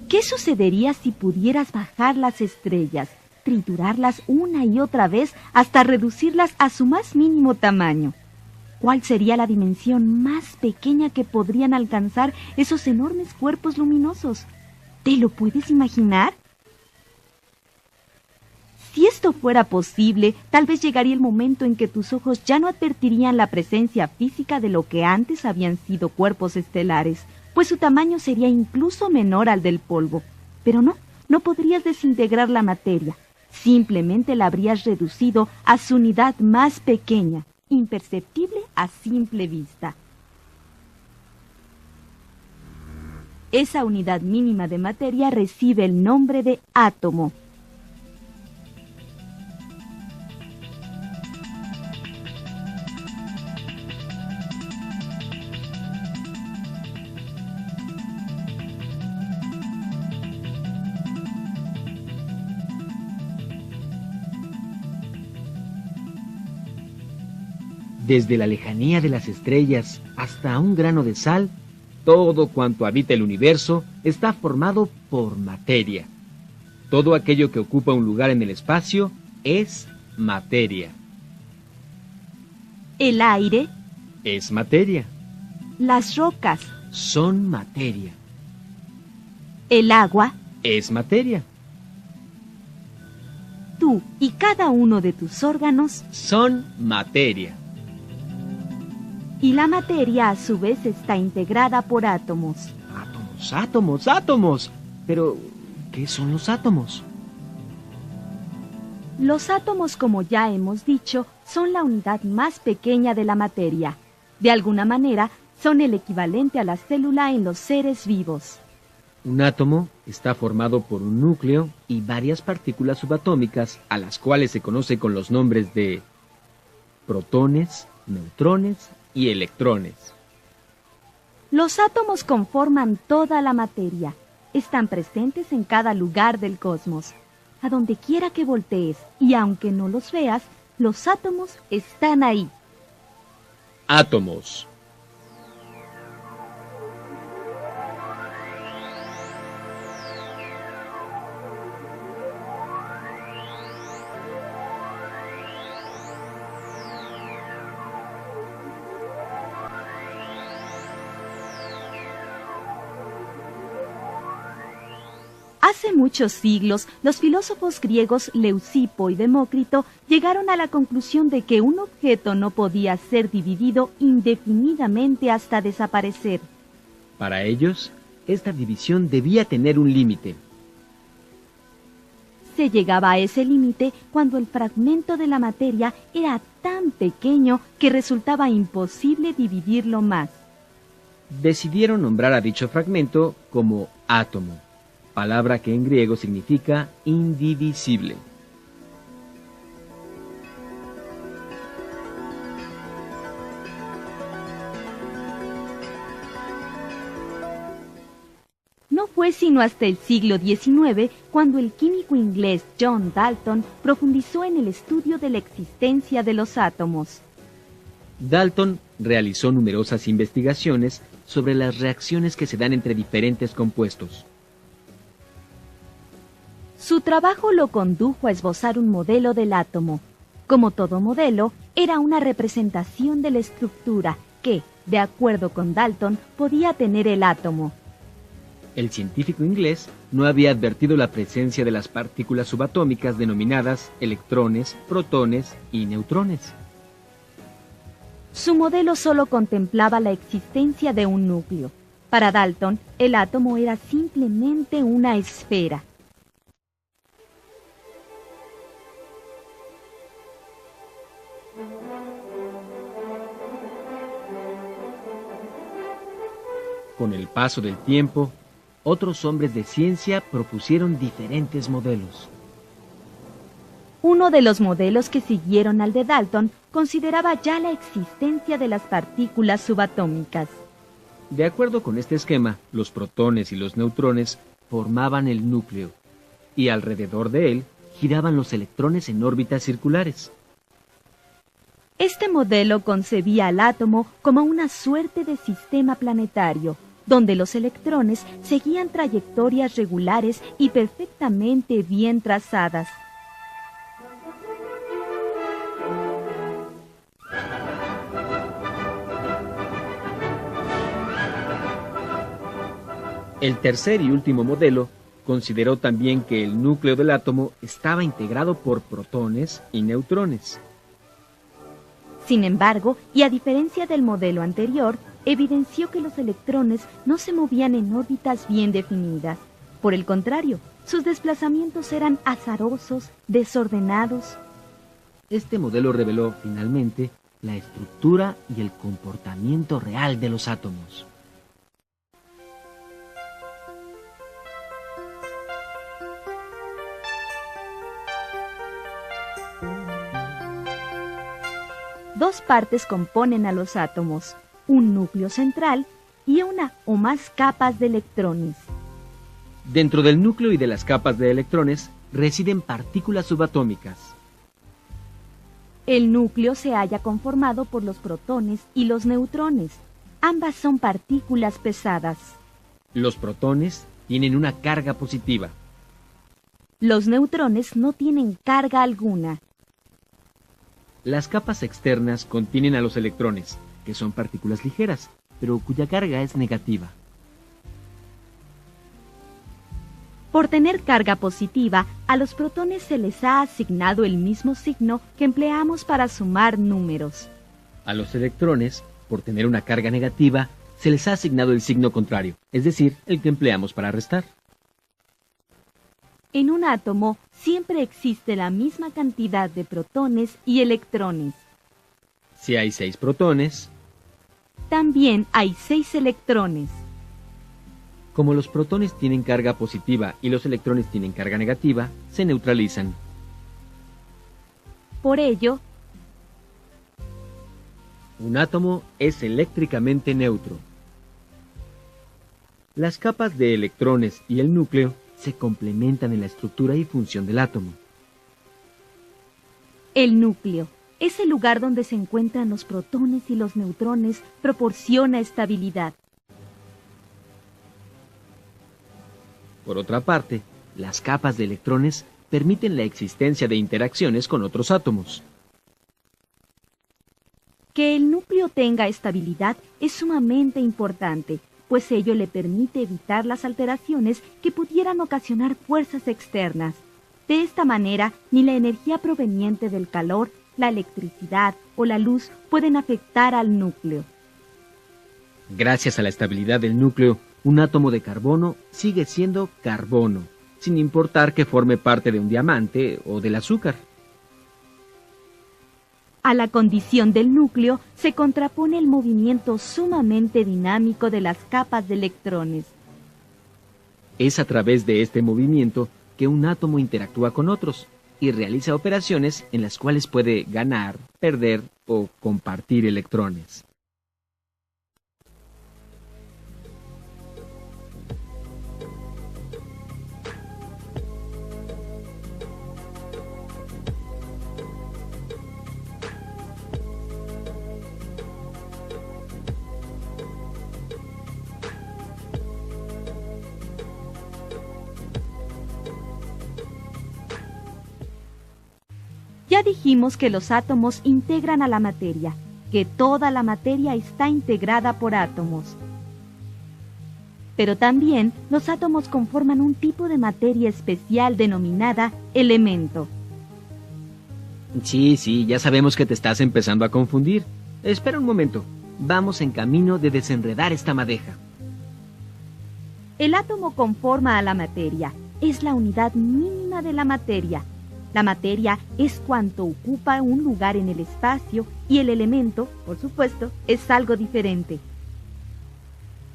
¿Qué sucedería si pudieras bajar las estrellas, triturarlas una y otra vez hasta reducirlas a su más mínimo tamaño? ¿Cuál sería la dimensión más pequeña que podrían alcanzar esos enormes cuerpos luminosos? ¿Te lo puedes imaginar? Si esto fuera posible, tal vez llegaría el momento en que tus ojos ya no advertirían la presencia física de lo que antes habían sido cuerpos estelares, pues su tamaño sería incluso menor al del polvo. Pero no podrías desintegrar la materia. Simplemente la habrías reducido a su unidad más pequeña, imperceptible a simple vista. Esa unidad mínima de materia recibe el nombre de átomo. Desde la lejanía de las estrellas hasta un grano de sal, todo cuanto habita el universo está formado por materia. Todo aquello que ocupa un lugar en el espacio es materia. El aire, Es materia. las rocas, Son materia. el agua, Es materia. tú y cada uno de tus órganos, Son materia. y la materia a su vez está integrada por átomos. Átomos, átomos, átomos. Pero, ¿qué son los átomos? Los átomos, como ya hemos dicho, son la unidad más pequeña de la materia. De alguna manera, son el equivalente a la célula en los seres vivos. Un átomo está formado por un núcleo y varias partículas subatómicas, a las cuales se conoce con los nombres de protones, neutrones y electrones. Los átomos conforman toda la materia. Están presentes en cada lugar del cosmos. A donde quiera que voltees, y aunque no los veas, los átomos están ahí. Átomos. Hace muchos siglos, los filósofos griegos Leucipo y Demócrito llegaron a la conclusión de que un objeto no podía ser dividido indefinidamente hasta desaparecer. Para ellos, esta división debía tener un límite. Se llegaba a ese límite cuando el fragmento de la materia era tan pequeño que resultaba imposible dividirlo más. Decidieron nombrar a dicho fragmento como átomo, palabra que en griego significa indivisible. No fue sino hasta el siglo XIX cuando el químico inglés John Dalton profundizó en el estudio de la existencia de los átomos. Dalton realizó numerosas investigaciones sobre las reacciones que se dan entre diferentes compuestos. Su trabajo lo condujo a esbozar un modelo del átomo. Como todo modelo, era una representación de la estructura que, de acuerdo con Dalton, podía tener el átomo. El científico inglés no había advertido la presencia de las partículas subatómicas denominadas electrones, protones y neutrones. Su modelo solo contemplaba la existencia de un núcleo. Para Dalton, el átomo era simplemente una esfera. Con el paso del tiempo, otros hombres de ciencia propusieron diferentes modelos. Uno de los modelos que siguieron al de Dalton consideraba ya la existencia de las partículas subatómicas. De acuerdo con este esquema, los protones y los neutrones formaban el núcleo, y alrededor de él giraban los electrones en órbitas circulares. Este modelo concebía al átomo como una suerte de sistema planetario, donde los electrones seguían trayectorias regulares y perfectamente bien trazadas. El tercer y último modelo consideró también que el núcleo del átomo estaba integrado por protones y neutrones. Sin embargo, y a diferencia del modelo anterior, evidenció que los electrones no se movían en órbitas bien definidas. Por el contrario, sus desplazamientos eran azarosos, desordenados. Este modelo reveló, finalmente, la estructura y el comportamiento real de los átomos. Dos partes componen a los átomos, un núcleo central y una o más capas de electrones. Dentro del núcleo y de las capas de electrones residen partículas subatómicas. El núcleo se halla conformado por los protones y los neutrones. Ambas son partículas pesadas. Los protones tienen una carga positiva. Los neutrones no tienen carga alguna. Las capas externas contienen a los electrones, que son partículas ligeras, pero cuya carga es negativa. Por tener carga positiva, a los protones se les ha asignado el mismo signo que empleamos para sumar números. A los electrones, por tener una carga negativa, se les ha asignado el signo contrario, es decir, el que empleamos para restar. En un átomo siempre existe la misma cantidad de protones y electrones. Si hay 6 protones, también hay 6 electrones. Como los protones tienen carga positiva y los electrones tienen carga negativa, se neutralizan. Por ello, un átomo es eléctricamente neutro. Las capas de electrones y el núcleo se complementan en la estructura y función del átomo. El núcleo, ese lugar donde se encuentran los protones y los neutrones, proporciona estabilidad. Por otra parte, las capas de electrones permiten la existencia de interacciones con otros átomos. Que el núcleo tenga estabilidad es sumamente importante, pues ello le permite evitar las alteraciones que pudieran ocasionar fuerzas externas. De esta manera, ni la energía proveniente del calor, la electricidad o la luz pueden afectar al núcleo. Gracias a la estabilidad del núcleo, un átomo de carbono sigue siendo carbono, sin importar que forme parte de un diamante o del azúcar. A la condición del núcleo se contrapone el movimiento sumamente dinámico de las capas de electrones. Es a través de este movimiento que un átomo interactúa con otros y realiza operaciones en las cuales puede ganar, perder o compartir electrones. Ya dijimos que los átomos integran a la materia, que toda la materia está integrada por átomos. Pero también los átomos conforman un tipo de materia especial denominada elemento. Sí, ya sabemos que te estás empezando a confundir. Espera un momento, vamos en camino de desenredar esta madeja. El átomo conforma a la materia, es la unidad mínima de la materia. La materia es cuanto ocupa un lugar en el espacio y el elemento, por supuesto, es algo diferente.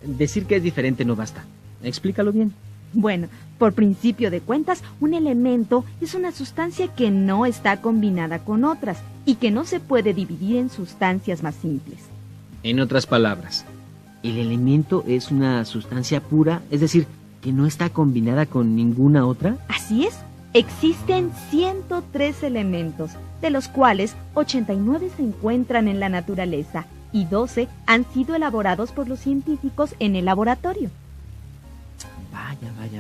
Decir que es diferente no basta. Explícalo bien. Bueno, por principio de cuentas, un elemento es una sustancia que no está combinada con otras y que no se puede dividir en sustancias más simples. En otras palabras, el elemento es una sustancia pura, es decir, que no está combinada con ninguna otra. Así es. Existen 103 elementos, de los cuales 89 se encuentran en la naturaleza, y 12 han sido elaborados por los científicos en el laboratorio.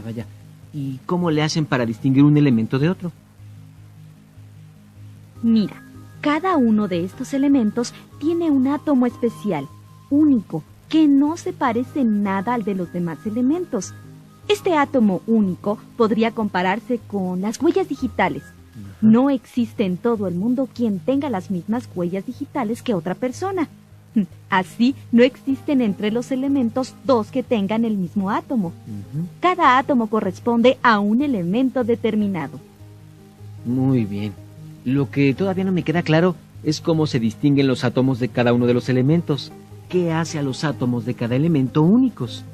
Vaya. ¿Y cómo le hacen para distinguir un elemento de otro? Mira, cada uno de estos elementos tiene un átomo especial, único, que no se parece en nada al de los demás elementos. Este átomo único podría compararse con las huellas digitales. No existe en todo el mundo quien tenga las mismas huellas digitales que otra persona. Así, no existen entre los elementos dos que tengan el mismo átomo. Cada átomo corresponde a un elemento determinado. Muy bien. Lo que todavía no me queda claro es cómo se distinguen los átomos de cada uno de los elementos. ¿Qué hace a los átomos de cada elemento únicos?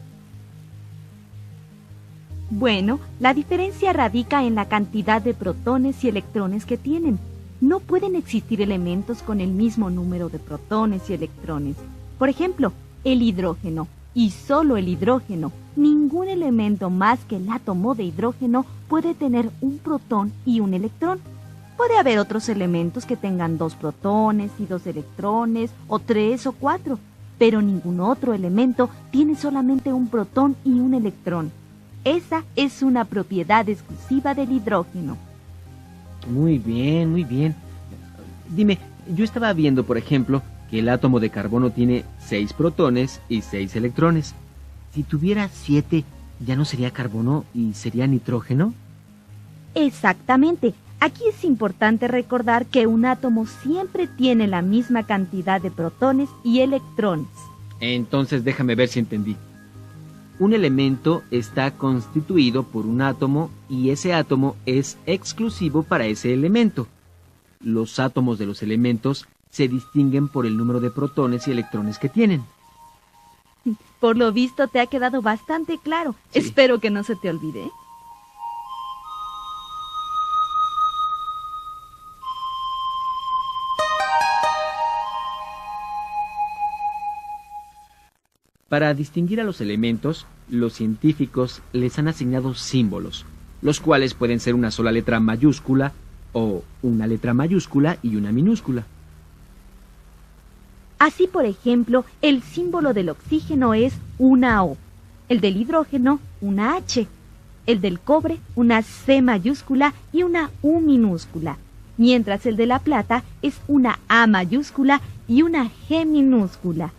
Bueno, la diferencia radica en la cantidad de protones y electrones que tienen. No pueden existir elementos con el mismo número de protones y electrones. Por ejemplo, el hidrógeno, y solo el hidrógeno. Ningún elemento más que el átomo de hidrógeno puede tener un protón y un electrón. Puede haber otros elementos que tengan 2 protones y 2 electrones, o 3 o 4, pero ningún otro elemento tiene solamente un protón y un electrón. Esa es una propiedad exclusiva del hidrógeno. Muy bien. Dime, yo estaba viendo, por ejemplo, que el átomo de carbono tiene 6 protones y 6 electrones. Si tuviera 7, ¿ya no sería carbono y sería nitrógeno? Exactamente. Aquí es importante recordar que un átomo siempre tiene la misma cantidad de protones y electrones. Entonces déjame ver si entendí. Un elemento está constituido por un átomo y ese átomo es exclusivo para ese elemento. Los átomos de los elementos se distinguen por el número de protones y electrones que tienen. Por lo visto te ha quedado bastante claro. Sí. Espero que no se te olvide. Para distinguir a los elementos, los científicos les han asignado símbolos, los cuales pueden ser una sola letra mayúscula o una letra mayúscula y una minúscula. Así, por ejemplo, el símbolo del oxígeno es una O, el del hidrógeno una H, el del cobre una C mayúscula y una U minúscula, mientras el de la plata es una A mayúscula y una G minúscula.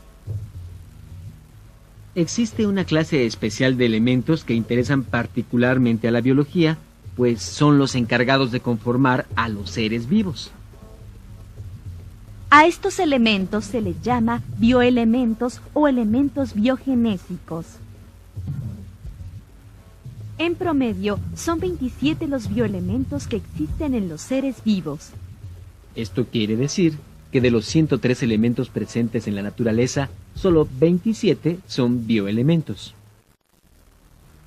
Existe una clase especial de elementos que interesan particularmente a la biología, pues son los encargados de conformar a los seres vivos. A estos elementos se les llama bioelementos o elementos biogenésicos. En promedio, son 27 los bioelementos que existen en los seres vivos. Esto quiere decir que de los 103 elementos presentes en la naturaleza, solo 27 son bioelementos.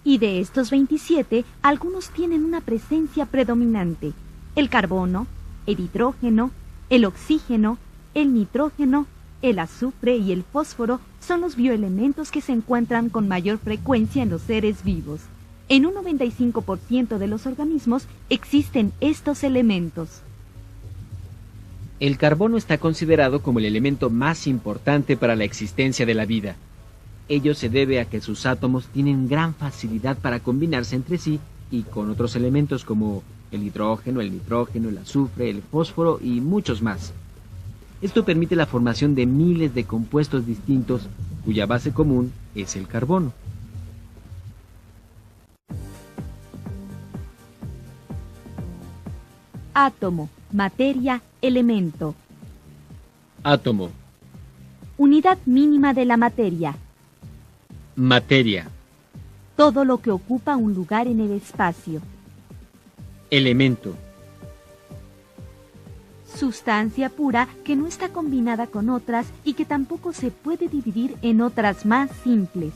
Y de estos 27, algunos tienen una presencia predominante. El carbono, el hidrógeno, el oxígeno, el nitrógeno, el azufre y el fósforo son los bioelementos que se encuentran con mayor frecuencia en los seres vivos. En un 95% de los organismos existen estos elementos. El carbono está considerado como el elemento más importante para la existencia de la vida. Ello se debe a que sus átomos tienen gran facilidad para combinarse entre sí y con otros elementos como el hidrógeno, el nitrógeno, el azufre, el fósforo y muchos más. Esto permite la formación de miles de compuestos distintos cuya base común es el carbono. Átomo, materia, elemento. Átomo. Unidad mínima de la materia. Materia. Todo lo que ocupa un lugar en el espacio. Elemento. Sustancia pura que no está combinada con otras y que tampoco se puede dividir en otras más simples.